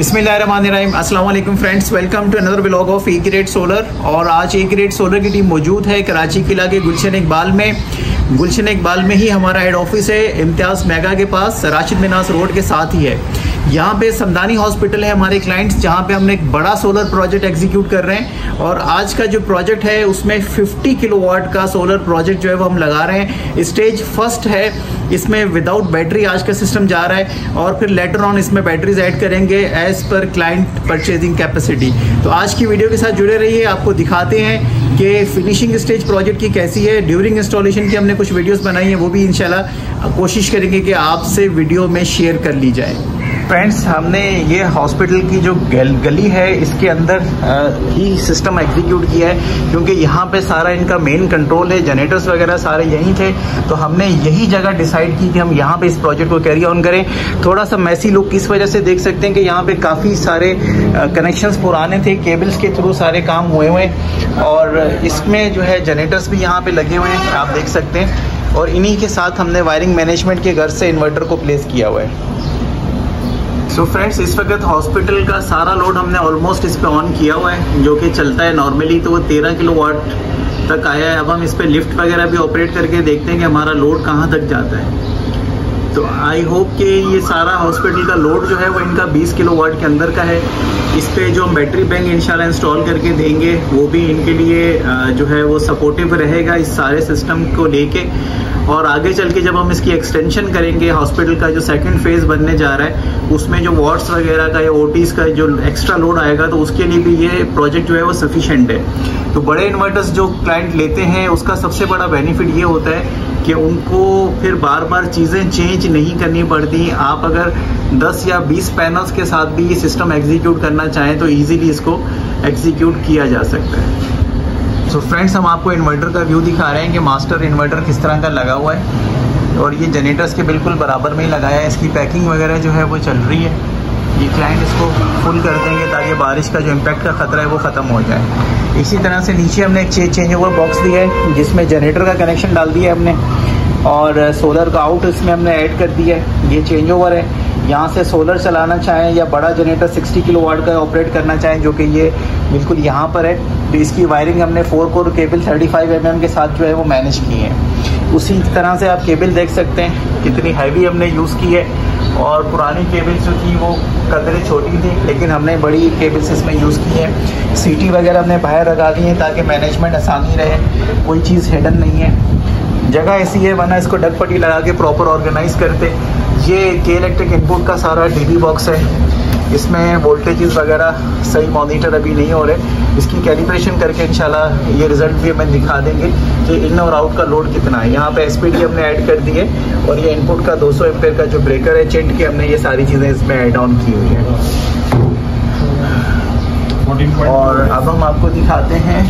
बिस्मिल्लाहिर्रहमानिर्रहीम, अस्सलाम वालेकुम friends, welcome to another vlog of A grade solar. और आज ए ग्रेड सोलर की टीम मौजूद है कराची के इलाके गुलशन इकबाल में। गुलशन इकबाल में ही हमारा हेड ऑफिस है, इम्तियाज़ मेगा के पास, राशिद मिनास रोड के साथ ही है। यहाँ पे समदानी हॉस्पिटल है हमारे क्लाइंट्स, जहाँ पे हमने एक बड़ा सोलर प्रोजेक्ट एग्जीक्यूट कर रहे हैं। और आज का जो प्रोजेक्ट है उसमें 50 किलोवाट का सोलर प्रोजेक्ट जो है वो हम लगा रहे हैं। स्टेज फर्स्ट है, इसमें विदाउट बैटरी आज का सिस्टम जा रहा है और फिर लेटर ऑन इसमें बैटरीज ऐड करेंगे as per client purchasing capacity. तो आज की वीडियो के साथ जुड़े रहिए, आपको दिखाते हैं कि फिनिशिंग स्टेज प्रोजेक्ट की कैसी है। ड्यूरिंग इंस्टॉलेशन की हमने कुछ वीडियोस बनाई हैं, वो भी इंशाल्लाह कोशिश करेंगे कि आपसे वीडियो में शेयर कर ली जाए। फ्रेंड्स, हमने ये हॉस्पिटल की जो गली है इसके अंदर ही सिस्टम एग्जीक्यूट किया है, क्योंकि यहाँ पे सारा इनका मेन कंट्रोल है, जनरेटर्स वगैरह सारे यहीं थे। तो हमने यही जगह डिसाइड की कि हम यहाँ पे इस प्रोजेक्ट को कैरी ऑन करें। थोड़ा सा मैसी लुक इस वजह से देख सकते हैं कि यहाँ पे काफ़ी सारे कनेक्शंस पुराने थे, केबल्स के थ्रू सारे काम हुए हुए हैं। और इसमें जो है जनरेटर्स भी यहाँ पे लगे हुए हैं, आप देख सकते हैं। और इन्हीं के साथ हमने वायरिंग मैनेजमेंट के घर से इन्वर्टर को प्लेस किया हुआ है। सो फ्रेंड्स, इस वक्त हॉस्पिटल का सारा लोड हमने ऑलमोस्ट इस पे ऑन किया हुआ है, जो कि चलता है नॉर्मली तो वो 13 किलोवाट तक आया है। अब हम इस पे लिफ्ट वगैरह भी ऑपरेट करके देखते हैं कि हमारा लोड कहाँ तक जाता है। तो आई होप कि ये सारा हॉस्पिटल का लोड जो है वो इनका 20 किलोवाट के अंदर का है। इस पे जो हम बैटरी बैंक इंशाल्लाह इंस्टॉल करके देंगे वो भी इनके लिए जो है वो सपोर्टिव रहेगा इस सारे सिस्टम को लेके। और आगे चल के जब हम इसकी एक्सटेंशन करेंगे, हॉस्पिटल का जो सेकंड फेज़ बनने जा रहा है उसमें जो वार्ड्स वगैरह का या ओटीज़ का जो एक्स्ट्रा लोड आएगा, तो उसके लिए भी ये प्रोजेक्ट जो है वो सफिशेंट है। तो बड़े इन्वर्टर्स जो क्लाइंट लेते हैं उसका सबसे बड़ा बेनिफिट ये होता है कि उनको फिर बार बार चीज़ें चेंज नहीं करनी पड़ती। आप अगर 10 या 20 पैनल्स के साथ भी ये सिस्टम एग्जीक्यूट करना चाहें तो ईजीली इसको एग्जीक्यूट किया जा सकता है। सो फ्रेंड्स, हम आपको इन्वर्टर का व्यू दिखा रहे हैं कि मास्टर इन्वर्टर किस तरह का लगा हुआ है। और ये जनरेटर्स के बिल्कुल बराबर में ही लगाया है। इसकी पैकिंग वगैरह जो है वो चल रही है। ये क्लाइंट इसको फुल कर देंगे ताकि बारिश का जो इम्पैक्ट का ख़तरा है वो ख़त्म हो जाए। इसी तरह से नीचे हमने एक चेंज ओवर बॉक्स दिया है जिसमें जनरेटर का कनेक्शन डाल दिया है हमने, और सोलर का आउट इसमें हमने ऐड कर दिया है। ये चेंज ओवर है, यहाँ से सोलर चलाना चाहें या बड़ा जनरेटर 60 किलोवाट का ऑपरेट करना चाहें, जो कि ये बिल्कुल यहाँ पर है, तो इसकी वायरिंग हमने 4 कोर केबल 35 mm के साथ जो है वो मैनेज की है। उसी तरह से आप केबल देख सकते हैं कितनी हैवी हमने यूज़ की है। और पुरानी केबल्स जो थी वो कदरे छोटी थी, लेकिन हमने बड़ी केबल्स इसमें यूज़ की है। सीटी वगैरह हमने बाहर लगा दी है ताकि मैनेजमेंट आसानी रहे, कोई चीज़ हिडन नहीं है। जगह ऐसी है, वरना इसको डग पट्टी लगा के प्रॉपर ऑर्गेनाइज करते। ये के इलेक्ट्रिक इनपुट का सारा डीबी बॉक्स है, इसमें वोल्टेजेस वगैरह सही मॉनिटर अभी नहीं हो रहे। इसकी कैलिब्रेशन करके इंशाल्लाह ये रिज़ल्ट भी हमें दिखा देंगे कि इन और आउट का लोड कितना है। यहाँ पे एसपीडी हमने ऐड कर दी है और ये इनपुट का 200 एम्पेयर का जो ब्रेकर है चेंज के हमने ये सारी चीज़ें इसमें ऐड ऑन की हुई है। और अब हम आपको दिखाते हैं,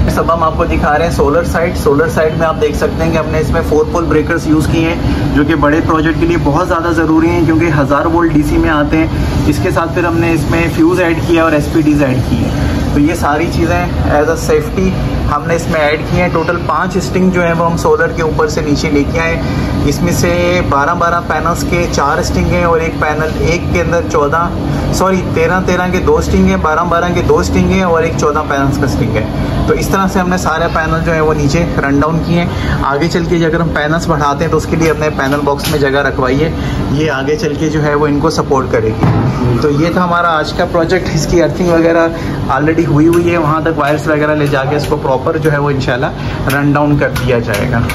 सब हम आपको दिखा रहे हैं सोलर साइड। सोलर साइड में आप देख सकते हैं कि हमने इसमें 4 पोल ब्रेकर्स यूज़ किए हैं, जो कि बड़े प्रोजेक्ट के लिए बहुत ज़्यादा ज़रूरी हैं, क्योंकि 1000 वोल्ट डीसी में आते हैं। इसके साथ फिर हमने इसमें फ्यूज़ ऐड किया और एसपीडीज ऐड की हैं। तो ये सारी चीज़ें एज अ सेफ्टी हमने इसमें ऐड की हैं। टोटल 5 स्टिंग जो है वो हम सोलर के ऊपर से नीचे लेके आए। इसमें से 12 पैनल्स के 4 स्टिंग हैं और एक पैनल, एक के अंदर 13 के 2 स्टिंग हैं, 12 के 2 स्टिंग हैं और एक 14 पैनल्स का स्टिंग है। तो इस तरह से हमने सारे पैनल जो है वो नीचे रन डाउन किए हैं। आगे चल के अगर हम पैनल्स बढ़ाते हैं तो उसके लिए अपने पैनल बॉक्स में जगह रखवाई है, ये आगे चल के जो है वो इनको सपोर्ट करेगी। तो ये था हमारा आज का प्रोजेक्ट। इसकी अर्थिंग वगैरह ऑलरेडी हुई है, वहाँ तक वायर्स वगैरह ले जाके इसको प्रॉपर जो है वो इंशाल्लाह रन डाउन कर दिया जाएगा।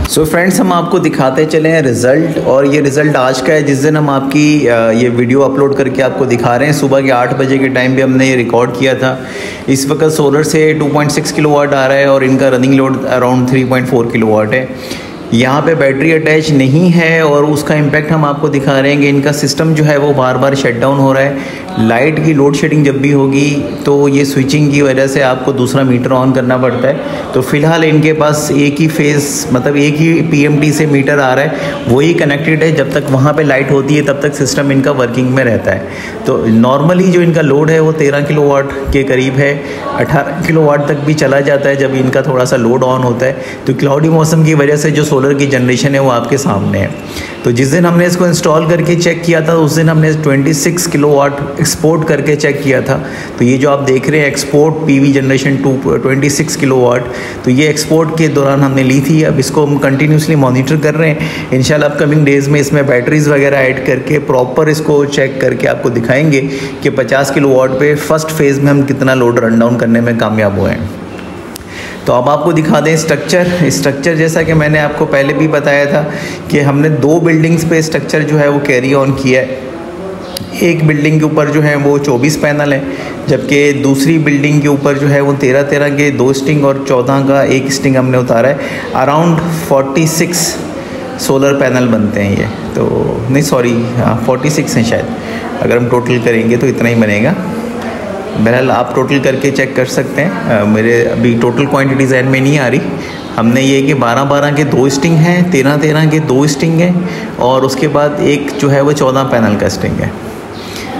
सो फ्रेंड्स, हम आपको दिखाते चले हैं रिज़ल्ट। और ये रिज़ल्ट आज का है, जिस दिन हम आपकी ये वीडियो अपलोड करके आपको दिखा रहे हैं। सुबह के 8 बजे के टाइम पे हमने ये रिकॉर्ड किया था। इस वक्त सोलर से 2.6 किलोवाट आ रहा है और इनका रनिंग लोड अराउंड 3.4 किलोवाट है। यहाँ पे बैटरी अटैच नहीं है और उसका इम्पैक्ट हम आपको दिखा रहे हैं कि इनका सिस्टम जो है वो बार बार शट डाउन हो रहा है। लाइट की लोड शेडिंग जब भी होगी तो ये स्विचिंग की वजह से आपको दूसरा मीटर ऑन करना पड़ता है। तो फ़िलहाल इनके पास एक ही फेज़, मतलब एक ही पीएमटी से मीटर आ रहा है, वही कनेक्टेड है। जब तक वहाँ पे लाइट होती है तब तक सिस्टम इनका वर्किंग में रहता है। तो नॉर्मली जो इनका लोड है वो 13 किलोवाट के करीब है, 18 किलोवाट तक भी चला जाता है जब इनका थोड़ा सा लोड ऑन होता है। तो क्लाउडी मौसम की वजह से जो सोलर की जनरेशन है वो आपके सामने है। तो जिस दिन हमने इसको इंस्टॉल करके चेक किया था उस दिन हमने 26 किलोवाट एक्सपोर्ट करके चेक किया था। तो ये जो आप देख रहे हैं एक्सपोर्ट पीवी जनरेशन 26 किलोवाट, तो ये एक्सपोर्ट के दौरान हमने ली थी। अब इसको हम कंटिन्यूसली मॉनिटर कर रहे हैं। इंशाल्लाह अपकमिंग डेज़ में इसमें बैटरीज़ वगैरह ऐड करके प्रॉपर इसको चेक करके आपको दिखाएंगे कि 50 किलोवाट पे फर्स्ट फेज़ में हम कितना लोड रन डाउन करने में कामयाब हुए हैं। तो अब आपको दिखा दें स्ट्रक्चर जैसा कि मैंने आपको पहले भी बताया था कि हमने 2 बिल्डिंग्स पे स्ट्रक्चर जो है वो कैरी ऑन किया है। एक बिल्डिंग के ऊपर जो है वो 24 पैनल है, जबकि दूसरी बिल्डिंग के ऊपर जो है वो 13 के 2 स्टिंग और 14 का 1 स्टिंग हमने उतारा है। अराउंड 46 सोलर पैनल बनते हैं ये, तो नहीं सॉरी 46 हैं शायद, अगर हम टोटल करेंगे तो इतना ही बनेगा। बहरहाल आप टोटल करके चेक कर सकते हैं, मेरे अभी टोटल क्वांटिटी ज़हन में नहीं आ रही। हमने ये कि 12 के 2 स्टिंग हैं, 13 के 2 स्टिंग हैं और उसके बाद एक जो है वो 14 पैनल का स्टिंग है,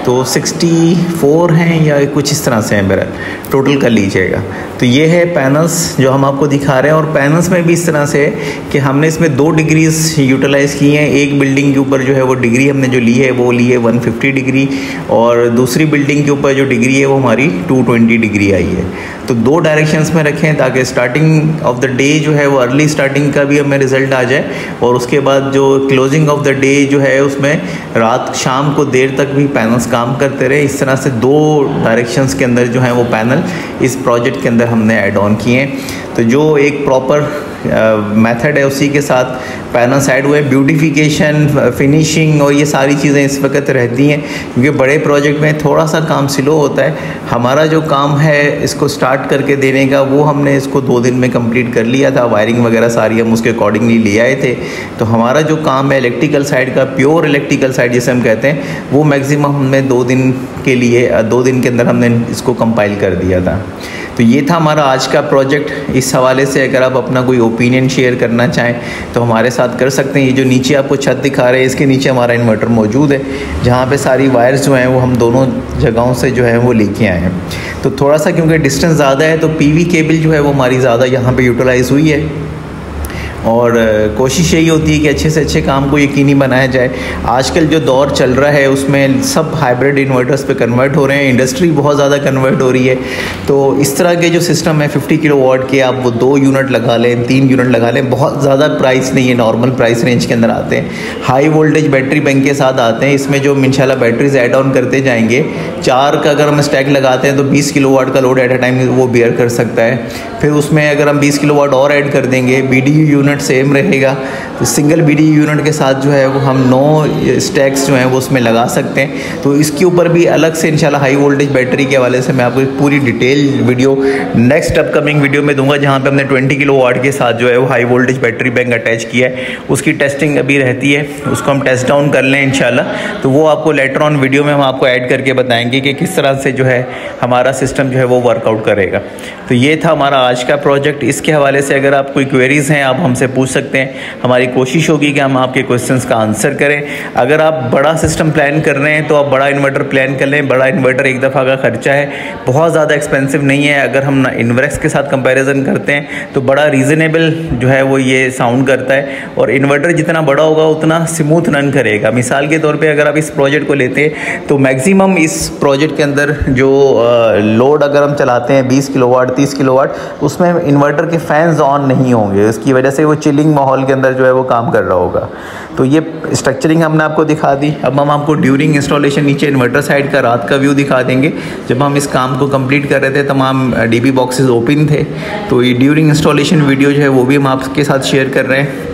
तो 64 हैं या कुछ इस तरह से हैं। बहरहाल टोटल कर लीजिएगा। तो ये है पैनल्स जो हम आपको दिखा रहे हैं, और पैनल्स में भी इस तरह से है कि हमने इसमें 2 डिग्रीज यूटिलाइज़ की हैं। एक बिल्डिंग के ऊपर जो है वो डिग्री हमने जो ली है वो ली है 150 डिग्री, और दूसरी बिल्डिंग के ऊपर जो डिग्री है वो हमारी 220 डिग्री आई है। तो 2 डायरेक्शंस में रखें ताकि स्टार्टिंग ऑफ द डे जो है वो अर्ली स्टार्टिंग का भी हमें रिज़ल्ट आ जाए, और उसके बाद जो क्लोजिंग ऑफ द डे जो है उसमें रात शाम को देर तक भी पैनल्स काम करते रहे। इस तरह से 2 डायरेक्शंस के अंदर जो है वो पैनल इस प्रोजेक्ट के अंदर हमने ऐड ऑन किए हैं। तो जो एक प्रॉपर मेथड है उसी के साथ पैनल्स ऐड हुए। ब्यूटिफिकेशन, फिनिशिंग और ये सारी चीज़ें इस वक्त रहती हैं, क्योंकि बड़े प्रोजेक्ट में थोड़ा सा काम स्लो होता है। हमारा जो काम है इसको स्टार्ट करके देने का, वो हमने इसको 2 दिन में कंप्लीट कर लिया था। वायरिंग वगैरह सारी हम उसके अकॉर्डिंगली ले आए थे। तो हमारा जो काम है इलेक्ट्रिकल साइड का, प्योर इलेक्ट्रिकल साइड जिसे हम कहते हैं, वो मैक्सिमम हमने 2 दिन के लिए 2 दिन के अंदर हमने इसको कंपाइल कर दिया था। तो ये था हमारा आज का प्रोजेक्ट। इस हवाले से अगर आप अपना कोई ओपिनियन शेयर करना चाहें तो हमारे साथ कर सकते हैं। ये जो नीचे आपको छत दिखा रहे हैं इसके नीचे हमारा इन्वर्टर मौजूद है, जहाँ पे सारी वायर्स जो हैं वो हम दोनों जगहों से जो है वो लेके आए हैं। तो थोड़ा सा क्योंकि डिस्टेंस ज़्यादा है तो पीवी केबल जो है वो हमारी ज़्यादा यहाँ पर यूटिलाइज़ हुई है, और कोशिश यही होती है कि अच्छे से अच्छे काम को यकीनी बनाया जाए। आजकल जो दौर चल रहा है उसमें सब हाइब्रिड इन्वर्टर्स पे कन्वर्ट हो रहे हैं, इंडस्ट्री बहुत ज़्यादा कन्वर्ट हो रही है। तो इस तरह के जो सिस्टम है 50 किलोवाट के, आप वो 2 यूनिट लगा लें, 3 यूनिट लगा लें, बहुत ज़्यादा प्राइस नहीं है, नॉर्मल प्राइस रेंज के अंदर आते हैं। हाई वोल्टेज बैटरी बैंक के साथ आते हैं। इसमें जो इंशाल्लाह बैटरीज ऐड ऑन करते जाएंगे, 4 का अगर हम स्टैक लगाते हैं तो 20 किलोवाट का लोड एट अ टाइम वो बियर कर सकता है। फिर उसमें अगर हम 20 किलोवाट और ऐड कर देंगे, BDU यूनिट सेम रहेगा, तो सिंगल BDU यूनिट के साथ जो है वो हम 9 स्टैक्स जो हैं वो उसमें लगा सकते हैं। तो इसके ऊपर भी अलग से इंशाल्लाह हाई वोल्टेज बैटरी के हवाले से मैं आपको एक पूरी detail video next upcoming video में दूंगा, जहाँ पे हमने 20 किलोवाट के साथ जो है वो high voltage battery bank attach किया है। उसकी टेस्टिंग अभी रहती है, उसको हम टेस्ट डाउन कर लें इंशाल्लाह, तो वो आपको लेटर ऑन वीडियो में हम आपको ऐड करके बताएंगे कि किस तरह से जो है हमारा सिस्टम जो है वो वर्कआउट करेगा। तो ये था हमारा आज का प्रोजेक्ट। इसके हवाले से अगर आप कोई क्वेरीज़ हैं आप हमसे पूछ सकते हैं। हमारी कोशिश होगी कि हम आपके क्वेश्चंस का आंसर करें। अगर आप बड़ा सिस्टम प्लान कर रहे हैं तो आप बड़ा इन्वर्टर प्लान कर लें। बड़ा इन्वर्टर एक दफ़ा का खर्चा है, बहुत ज़्यादा एक्सपेंसिव नहीं है। अगर हम इन्वर्क्स के साथ कंपैरिजन करते हैं तो बड़ा रीज़नेबल जो है वो ये साउंड करता है, और इन्वर्टर जितना बड़ा होगा उतना स्मूथ रन करेगा। मिसाल के तौर पे अगर आप इस प्रोजेक्ट को लेते हैं तो मैक्सिमम इस प्रोजेक्ट के अंदर जो लोड अगर हम चलाते हैं 20 किलोवाट 30 किलोवाट, उसमें इन्वर्टर के फैंस ऑन नहीं होंगे, इसकी वजह से वो चिलिंग माहौल के अंदर जो है वो काम कर रहा होगा। तो ये स्ट्रक्चरिंग हमने आपको दिखा दी। अब हम आपको ड्यूरिंग इंस्टॉलेशन नीचे इन्वर्टर साइड का रात का व्यू दिखा देंगे। जब हम इस काम को कंप्लीट कर रहे थे तमाम DB बॉक्सेस ओपन थे, तो ये ड्यूरिंग इंस्टॉलेशन वीडियो जो है वो भी हम आपके साथ शेयर कर रहे हैं।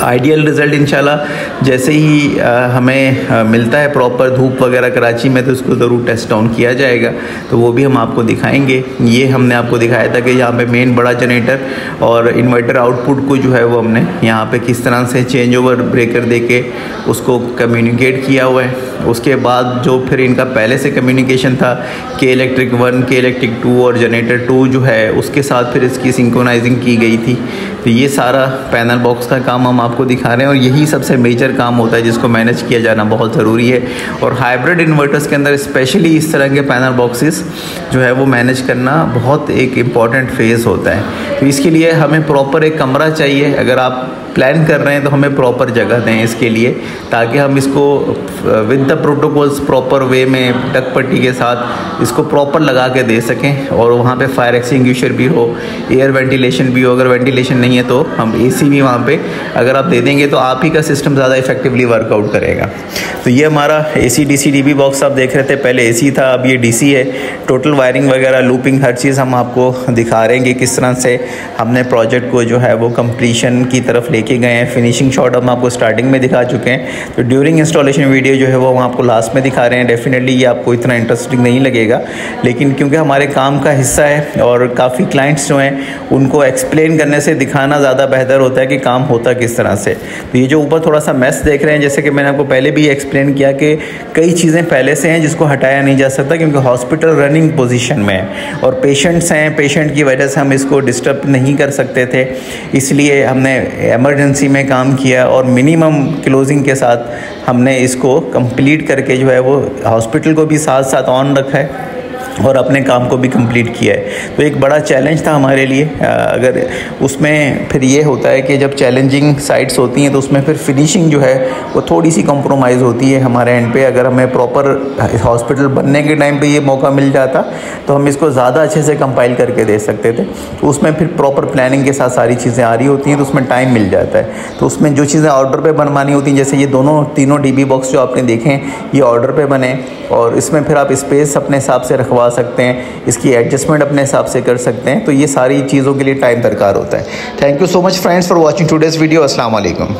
आइडियल रिज़ल्ट इंशाल्लाह जैसे ही हमें मिलता है प्रॉपर धूप वगैरह कराची में, तो उसको ज़रूर टेस्ट डाउन किया जाएगा, तो वो भी हम आपको दिखाएंगे। ये हमने आपको दिखाया था कि यहाँ पे मेन बड़ा जनरेटर और इन्वर्टर आउटपुट को जो है वो हमने यहाँ पे किस तरह से चेंज ओवर ब्रेकर देके उसको कम्युनिकेट किया हुआ है। उसके बाद जो फिर इनका पहले से कम्युनिकेशन था के इलेक्ट्रिक 1, के इलेक्ट्रिक 2 और जनरेटर 2 जो है उसके साथ फिर इसकी सिंक्रोनाइजिंग की गई थी। तो ये सारा पैनल बॉक्स का काम हम आपको दिखा रहे हैं, और यही सबसे मेजर काम होता है जिसको मैनेज किया जाना बहुत ज़रूरी है। और हाइब्रिड इन्वर्टर्स के अंदर स्पेशली इस तरह के पैनल बॉक्सेस जो है वो मैनेज करना बहुत एक इम्पॉर्टेंट फेज़ होता है। तो इसके लिए हमें प्रॉपर एक कमरा चाहिए। अगर आप प्लान कर रहे हैं तो हमें प्रॉपर जगह दें इसके लिए, ताकि हम इसको with the protocols proper way में डक पट्टी के साथ इसको प्रॉपर लगा के दे सकें, और वहाँ पे फायर एक्सटिंग्विशर भी हो, एयर वेंटिलेशन भी हो। अगर वेंटिलेशन नहीं है तो हम एसी भी वहाँ पे अगर आप दे देंगे तो आप ही का सिस्टम ज़्यादा इफेक्टिवली वर्कआउट करेगा। तो ये हमारा AC DC DB बॉक्स आप देख रहे थे, पहले AC था, अब ये DC है। टोटल वायरिंग वगैरह, लूपिंग, हर चीज़ हम आपको दिखा रहे हैं कि किस तरह से हमने प्रोजेक्ट को जो है वो कंप्लीशन की तरफ लेके गए हैं। फिनिशिंग शॉट हम आपको स्टार्टिंग में दिखा चुके हैं, तो ड्यूरिंग इंस्टॉलेशन वीडियो जो है वो हम आपको लास्ट में दिखा रहे हैं। डेफिनेटली ये आपको इतना इंटरेस्टिंग नहीं लगेगा, लेकिन क्योंकि हमारे काम का हिस्सा है और काफ़ी क्लाइंट्स जो हैं उनको एक्सप्लेन करने से दिखाना ज़्यादा बेहतर होता है कि काम होता किस तरह से। तो ये जो ऊपर थोड़ा सा मैस देख रहे हैं, जैसे कि मैंने आपको पहले भी एक्सप्लेन किया कि कई चीज़ें पहले से हैं जिसको हटाया नहीं जा सकता, क्योंकि हॉस्पिटल रनिंग पोजीशन में है और पेशेंट्स हैं, पेशेंट की वजह से हम इसको डिस्टर्ब नहीं कर सकते थे, इसलिए हमने इमरजेंसी में काम किया और मिनिमम क्लोजिंग के साथ हमने इसको कंप्लीट करके जो है वो हॉस्पिटल को भी साथ साथ ऑन रखा है और अपने काम को भी कंप्लीट किया है। तो एक बड़ा चैलेंज था हमारे लिए। अगर उसमें फिर ये होता है कि जब चैलेंजिंग साइट्स होती हैं तो उसमें फिर फिनिशिंग जो है वो थोड़ी सी कॉम्प्रोमाइज़ होती है हमारे एंड पे। अगर हमें प्रॉपर हॉस्पिटल बनने के टाइम पे ये मौका मिल जाता तो हम इसको ज़्यादा अच्छे से कंपाइल करके दे सकते थे। तो उसमें फिर प्रॉपर प्लानिंग के साथ सारी चीज़ें आ रही होती हैं, तो उसमें टाइम मिल जाता है। तो उसमें जो चीज़ें ऑर्डर पर बनवानी होती हैं, जैसे ये तीनों DB बॉक्स जो आपने देखें ये ऑर्डर पर बने, और इसमें फिर आप स्पेस अपने हिसाब से रखवा सकते हैं, इसकी एडजस्टमेंट अपने हिसाब से कर सकते हैं। तो ये सारी चीज़ों के लिए टाइम दरकार होता है। Thank you so much friends for watching today's video. अस्सलाम वालेकुम।